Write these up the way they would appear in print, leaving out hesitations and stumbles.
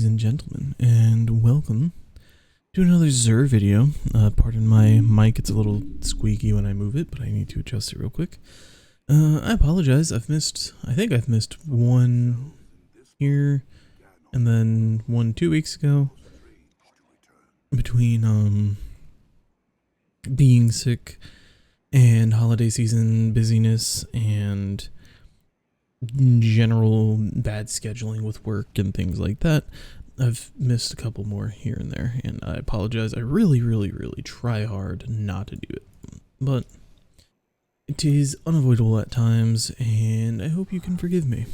ladies and gentlemen, and welcome to another Zer video. Pardon my mic, it's a little squeaky when I move it, but I need to adjust it real quick. I apologize, I think I've missed one here, and then one 2 weeks ago, between, being sick, and holiday season busyness, and general bad scheduling with work and things like that. I've missed a couple more here and there, and I apologize. I really try hard not to do it, but it is unavoidable at times, and I hope you can forgive me.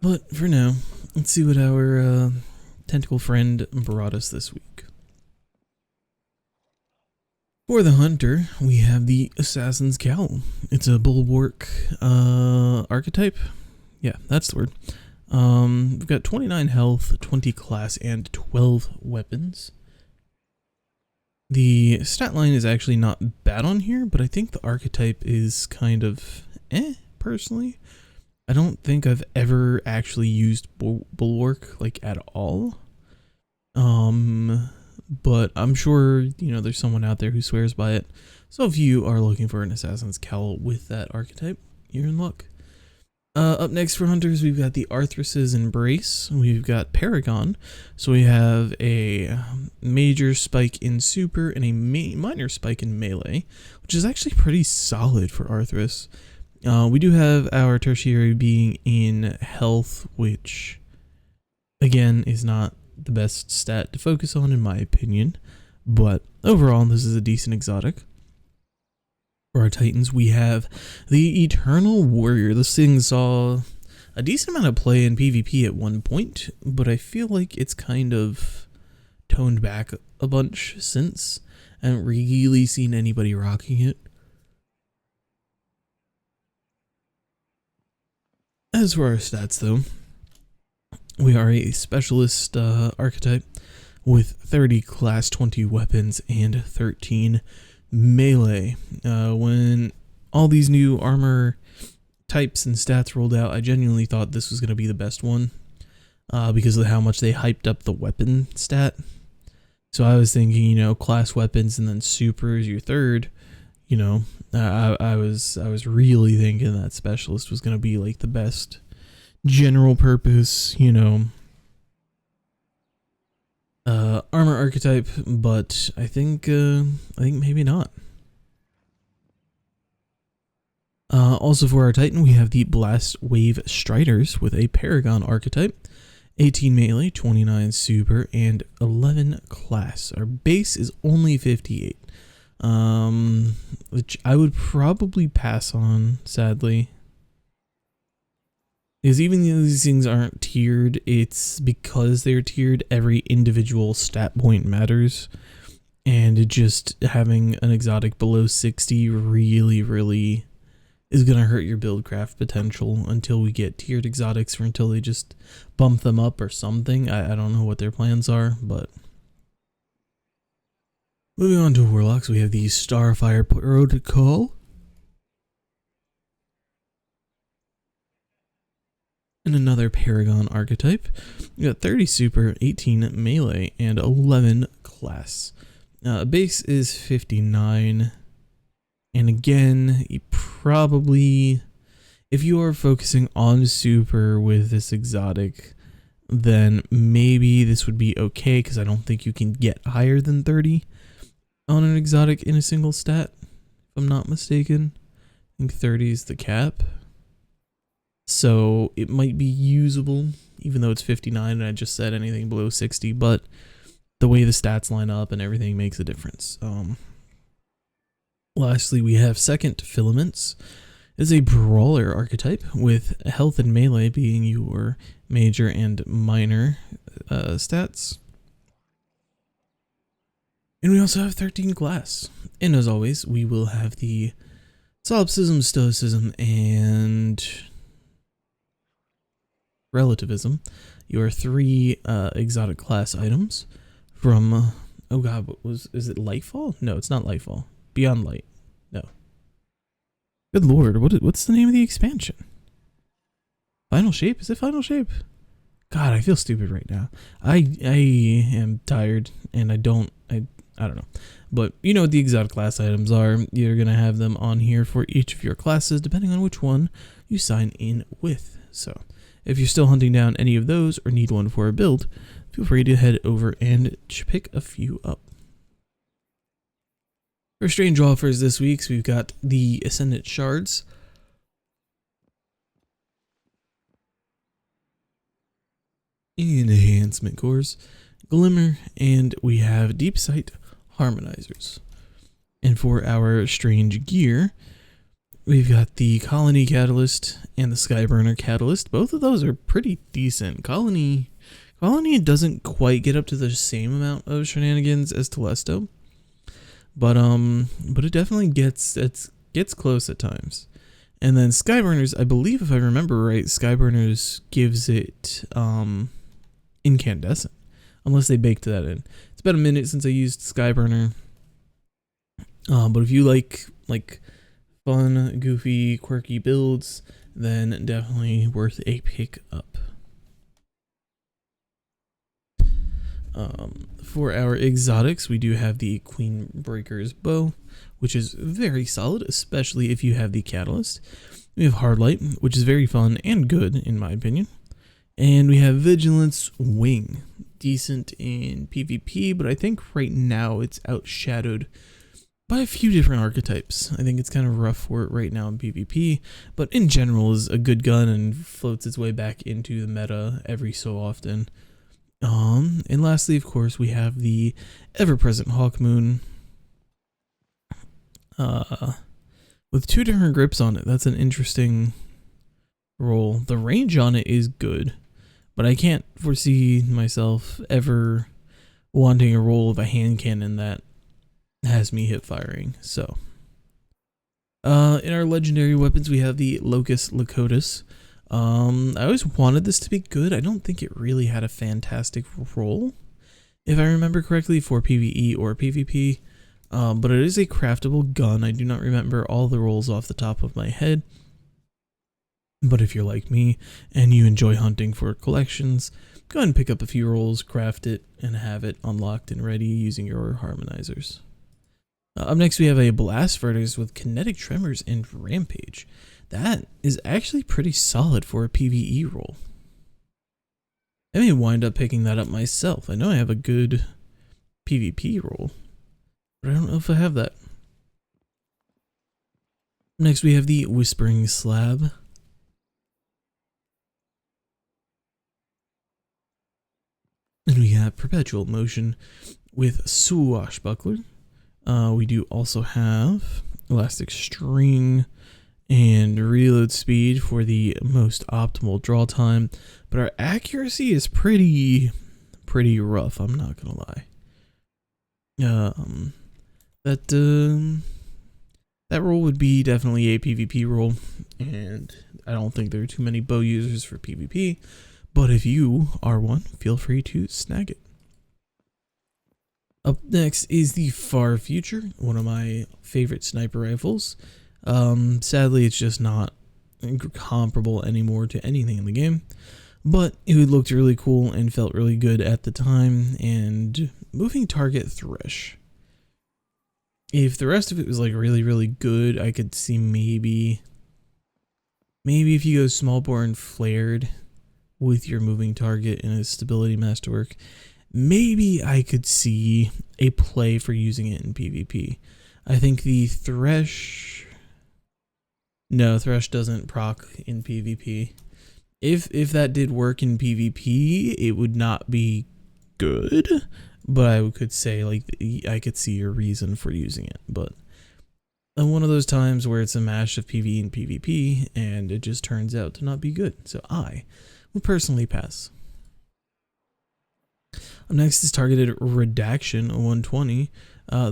But for now, let's see what our tentacle friend brought us this week. For the hunter, we have the Assassin's Cowl. It's a bulwark archetype. Yeah, that's the word. We've got 29 health, 20 class, and 12 weapons. The stat line is actually not bad on here, but I think the archetype is kind of personally. I don't think I've ever actually used bulwark like at all. But I'm sure, you know, there's someone out there who swears by it. So if you are looking for an Assassin's Cowl with that archetype, you're in luck. Up next for hunters, we've got the Arthrus's Embrace. We've got Paragon. So we have a major spike in super and a minor spike in melee, which is actually pretty solid for Arthrus. We do have our tertiary being in health, which again is not the best stat to focus on in my opinion, but overall this is a decent exotic. For our titans, we have the Eternal Warrior. This thing saw a decent amount of play in PvP at one point, but I feel like it's kind of toned back a bunch since. I haven't really seen anybody rocking it. As for our stats though, we are a specialist archetype with 30 class, 20 weapons, and 13 melee. When all these new armor types and stats rolled out, I genuinely thought this was going to be the best one because of how much they hyped up the weapon stat. So I was thinking, you know, class weapons and then super is your third. You know, I was really thinking that specialist was going to be like the best general purpose, you know, armor archetype, but I think maybe not. Also for our Titan, we have the Blast Wave Striders with a Paragon archetype, 18 melee, 29 super, and 11 class. Our base is only 58, which I would probably pass on, sadly. Because even though these things aren't tiered, it's because they're tiered, every individual stat point matters. And just having an exotic below 60 really is going to hurt your build craft potential until we get tiered exotics or until they just bump them up or something. I don't know what their plans are, but... Moving on to Warlocks, we have the Starfire Protocol. And another Paragon archetype. We got 30 super, 18 melee, and 11 class. Base is 59. And again, you probably, if you are focusing on super with this exotic, then maybe this would be okay, because I don't think you can get higher than 30 on an exotic in a single stat, if I'm not mistaken. I think 30 is the cap. So it might be usable, even though it's 59 and I just said anything below 60, but the way the stats line up and everything makes a difference. Lastly, we have Second Filaments. It's a brawler archetype with health and melee being your major and minor stats. And we also have 13 class. And as always, we will have the Solipsism, Stoicism, and Relativism, your 3 exotic class items from, oh god, is it Lightfall? No, it's not Lightfall. Beyond Light. No. Good lord, what's the name of the expansion? Final Shape? Is it Final Shape? God, I feel stupid right now. I am tired and I don't know. But you know what the exotic class items are. You're going to have them on here for each of your classes depending on which one you sign in with. So if you're still hunting down any of those or need one for a build, feel free to head over and pick a few up. For strange offers this week, so we've got the Ascendant Shards, Enhancement Cores, Glimmer, and we have Deep Sight Harmonizers. And for our strange gear, we've got the Colony Catalyst and the Skyburner Catalyst. Both of those are pretty decent. Colony doesn't quite get up to the same amount of shenanigans as Telesto, but it definitely gets close at times. And then Skyburners, I believe if I remember right, Skyburners gives it incandescent, unless they baked that in. It's been a minute since I used Skyburner, but if you like fun, goofy, quirky builds, then definitely worth a pick up. For our exotics, we do have the Queen Breaker's Bow, which is very solid, especially if you have the Catalyst. We have Hardlight, which is very fun and good in my opinion. And we have Vigilance Wing, decent in PvP, but I think right now it's outshadowed by a few different archetypes. I think it's kind of rough for it right now in PvP, but in general is a good gun and floats its way back into the meta every so often. And lastly, of course, we have the ever-present Hawkmoon, with two different grips on it. That's an interesting roll. The range on it is good, but I can't foresee myself ever wanting a roll of a hand cannon that has me hip firing. So, in our legendary weapons, we have the Locust Lakotis. I always wanted this to be good. I don't think it really had a fantastic roll, if I remember correctly, for PvE or PvP. But it is a craftable gun. I do not remember all the rolls off the top of my head. But if you're like me and you enjoy hunting for collections, go ahead and pick up a few rolls, craft it, and have it unlocked and ready using your harmonizers. Up next, we have a Blast Vertex with Kinetic Tremors and Rampage. That is actually pretty solid for a PvE roll. I may wind up picking that up myself. I know I have a good PvP roll, but I don't know if I have that. Next, we have the Whispering Slab. And we have Perpetual Motion with Swashbuckler. We do also have Elastic String and Reload Speed for the most optimal draw time, but our accuracy is pretty rough, I'm not gonna lie. That roll would be definitely a PvP roll, and I don't think there are too many bow users for PvP, but if you are one, feel free to snag it. Up next is the Far Future, one of my favorite sniper rifles. Sadly, it's just not comparable anymore to anything in the game, but it looked really cool and felt really good at the time. And moving target Thresh, if the rest of it was like really good, I could see maybe if you go small bore and flared with your moving target and a stability masterwork, maybe I could see a play for using it in PvP. I think the Thresh... No, Thresh doesn't proc in PvP. If that did work in PvP, it would not be good, but I could say, like, I could see a reason for using it. But one of those times where it's a mash of PvE and PvP, and it just turns out to not be good. So I will personally pass. Up next is Targeted Redaction 120.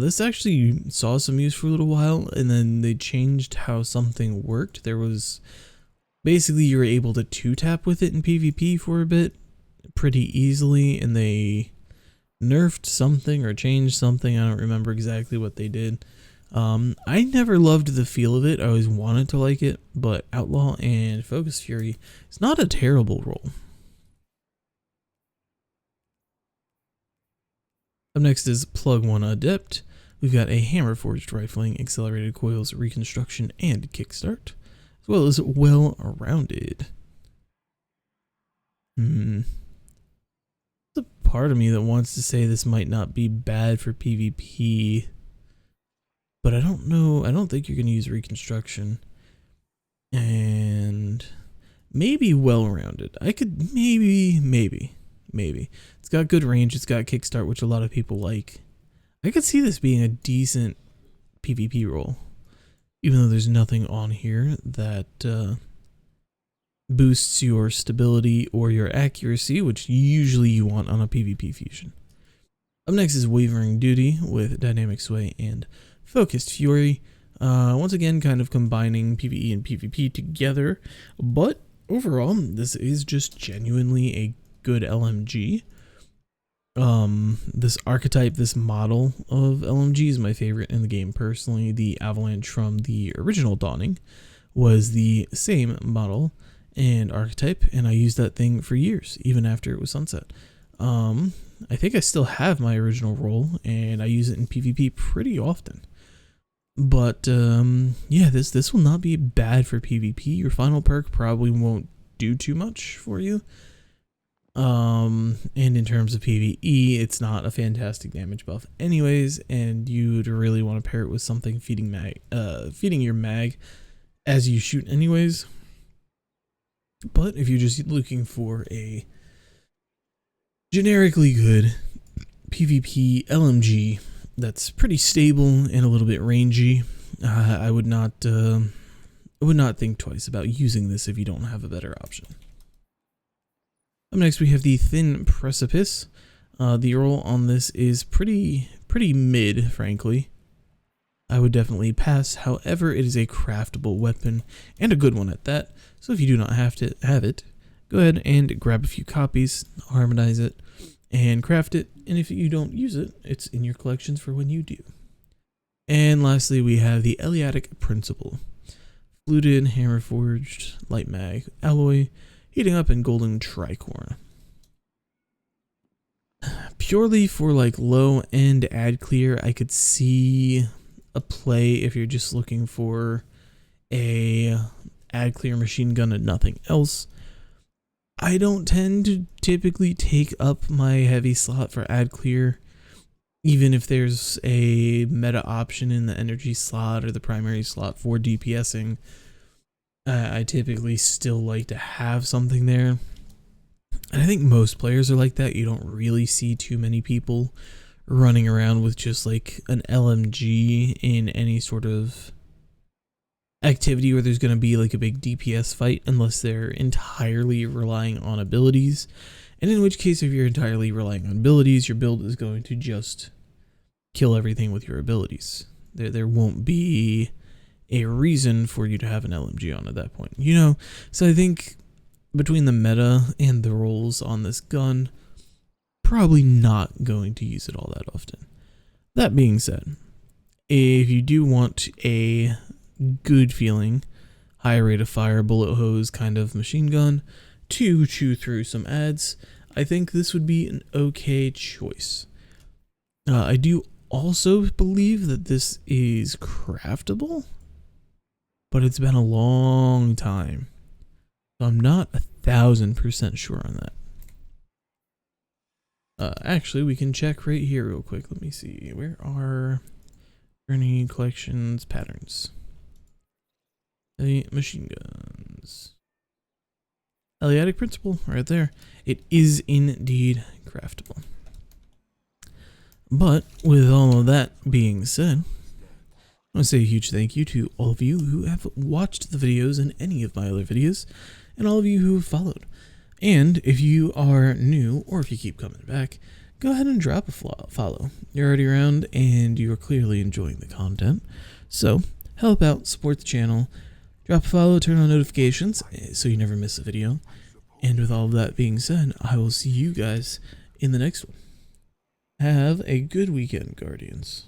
This actually saw some use for a little while, and then they changed how something worked. There was basically you were able to 2-tap with it in PvP for a bit pretty easily, and they nerfed something or changed something. I don't remember exactly what they did. I never loved the feel of it. I always wanted to like it, but Outlaw and Focus Fury is not a terrible roll. Up next is Plug 1 Adept. We've got a hammer forged rifling, accelerated coils, reconstruction, and kickstart, as well as well-rounded. There's a part of me that wants to say this might not be bad for PvP, but I don't know. I don't think you're going to use reconstruction. And maybe well-rounded. I could maybe. It's got good range. It's got kickstart, which a lot of people like. I could see this being a decent PvP role, even though there's nothing on here that boosts your stability or your accuracy, which usually you want on a PvP fusion. Up next is Wavering Duty with Dynamic Sway and Focused Fury. Once again, kind of combining PvE and PvP together, but overall, this is just genuinely a good LMG. This archetype, this model of LMG is my favorite in the game personally. The Avalanche from the original Dawning was the same model and archetype, and I used that thing for years, even after it was sunset. I think I still have my original role, and I use it in PvP pretty often. But yeah, this will not be bad for PvP. Your final perk probably won't do too much for you. And in terms of PvE, it's not a fantastic damage buff anyways, and you'd really want to pair it with something feeding your mag as you shoot anyways. But if you're just looking for a generically good PvP LMG that's pretty stable and a little bit rangy, I would not think twice about using this if you don't have a better option. Up next, we have the Thin Precipice. The roll on this is pretty mid, frankly. I would definitely pass. However, it is a craftable weapon, and a good one at that. So if you do not have to have it, go ahead and grab a few copies, harmonize it, and craft it. And if you don't use it, it's in your collections for when you do. And lastly, we have the Eleatic Principle. Fluted, hammer forged, light mag, alloy, heating up in golden tricorn. Purely for like low end ad clear, I could see a play if you're just looking for a ad clear machine gun and nothing else. I don't tend to typically take up my heavy slot for ad clear, even if there's a meta option in the energy slot or the primary slot for DPSing. I typically still like to have something there. And I think most players are like that. You don't really see too many people running around with just like an LMG in any sort of activity where there's going to be like a big DPS fight, unless they're entirely relying on abilities. And in which case, if you're entirely relying on abilities, your build is going to just kill everything with your abilities. There won't be a reason for you to have an LMG on at that point, you know? So I think between the meta and the rolls on this gun, probably not going to use it all that often. That being said, if you do want a good feeling, high rate of fire, bullet hose kind of machine gun to chew through some ads, I think this would be an okay choice. I do also believe that this is craftable, but it's been a long time, so I'm not 1000% sure on that. Actually, we can check right here real quick. Let me see. Where are Journey Collections Patterns? The machine guns. Eleatic Principle, right there. It is indeed craftable. But with all of that being said, I want to say a huge thank you to all of you who have watched the videos and any of my other videos, and all of you who have followed. And if you are new, or if you keep coming back, go ahead and drop a follow. You're already around, and you are clearly enjoying the content. So, help out, support the channel, drop a follow, turn on notifications, so you never miss a video. And with all of that being said, I will see you guys in the next one. Have a good weekend, Guardians.